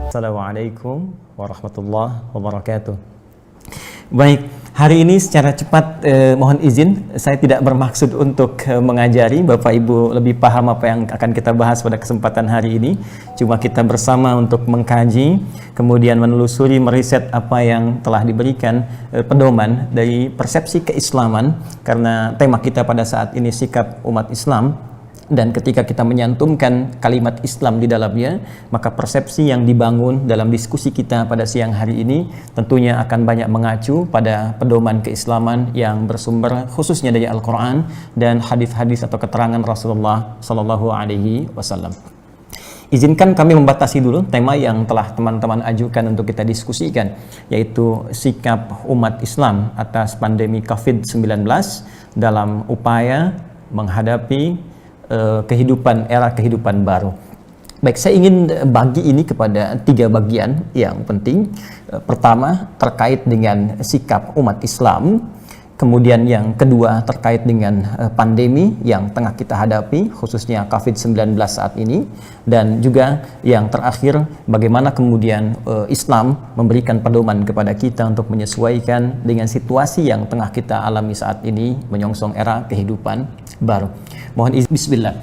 Assalamualaikum warahmatullahi wabarakatuh. Baik, hari ini secara cepat mohon izin, saya tidak bermaksud untuk mengajari, Bapak Ibu lebih paham apa yang akan kita bahas pada kesempatan hari ini. Cuma kita bersama untuk mengkaji, kemudian menelusuri, meriset apa yang telah diberikan pedoman dari persepsi keislaman, karena tema kita pada saat ini sikap umat Islam. Dan ketika kita menyantumkan kalimat Islam di dalamnya, maka persepsi yang dibangun dalam diskusi kita pada siang hari ini tentunya akan banyak mengacu pada pedoman keislaman yang bersumber khususnya dari Al-Quran dan hadis-hadis atau keterangan Rasulullah Sallallahu Alaihi Wasallam. Izinkan kami membatasi dulu tema yang telah teman-teman ajukan untuk kita diskusikan, yaitu sikap umat Islam atas pandemi COVID-19 dalam upaya menghadapi era kehidupan baru. Baik, saya ingin bagi ini kepada 3 bagian yang penting. Pertama, terkait dengan sikap umat Islam. Kemudian yang kedua, terkait dengan pandemi yang tengah kita hadapi, khususnya COVID-19 saat ini. Dan juga yang terakhir, bagaimana kemudian Islam memberikan pedoman kepada kita untuk menyesuaikan dengan situasi yang tengah kita alami saat ini, menyongsong era kehidupan baru. Mohon izin, bismillah.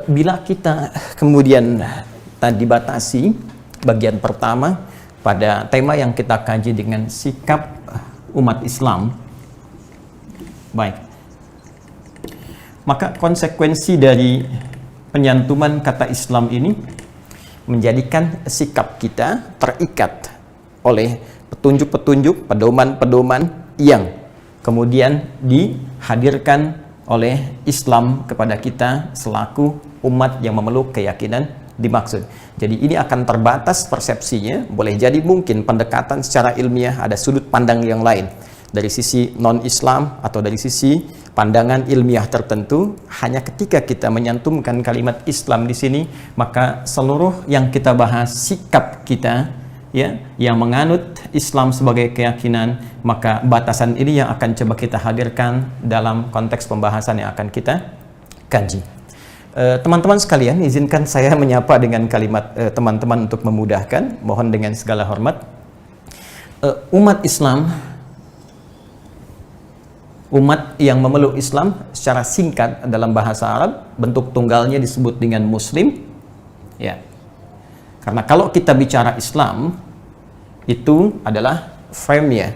Bila kita kemudian tadi batasi bagian pertama pada tema yang kita kaji dengan sikap umat Islam, baik, maka konsekuensi dari penyantuman kata Islam ini menjadikan sikap kita terikat oleh petunjuk-petunjuk, pedoman-pedoman yang kemudian dihadirkan oleh Islam kepada kita selaku umat yang memeluk keyakinan dimaksud. Jadi ini akan terbatas persepsinya, boleh jadi mungkin pendekatan secara ilmiah ada sudut pandang yang lain dari sisi non-Islam atau dari sisi pandangan ilmiah tertentu. Hanya ketika kita menyantumkan kalimat Islam di sini, maka seluruh yang kita bahas, sikap kita ya yang menganut Islam sebagai keyakinan, maka batasan ini yang akan coba kita hadirkan dalam konteks pembahasan yang akan kita kaji. Teman-teman sekalian, izinkan saya menyapa dengan kalimat teman-teman untuk memudahkan, mohon dengan segala hormat. Umat Islam, umat yang memeluk Islam secara singkat dalam bahasa Arab, bentuk tunggalnya disebut dengan Muslim, ya. Karena kalau kita bicara Islam, itu adalah frame-nya,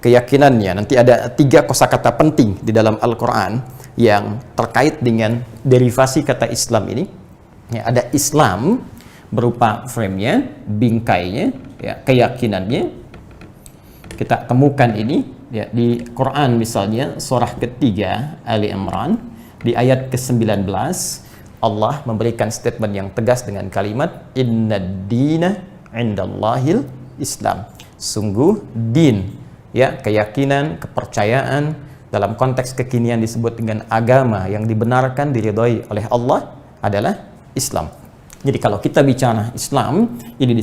keyakinannya. Nanti ada 3 kosakata penting di dalam Al-Quran yang terkait dengan derivasi kata Islam ini. Ya, ada Islam berupa frame-nya, bingkainya, ya, keyakinannya. Kita temukan ini ya, di Quran misalnya, surah ketiga Ali Imran, di ayat ke-19, Allah memberikan statement yang tegas dengan kalimat Innad dina indallahil Islam. Sungguh din, ya, keyakinan, kepercayaan dalam konteks kekinian disebut dengan agama yang dibenarkan, diridhoi oleh Allah adalah Islam. Jadi kalau kita bicara Islam, ini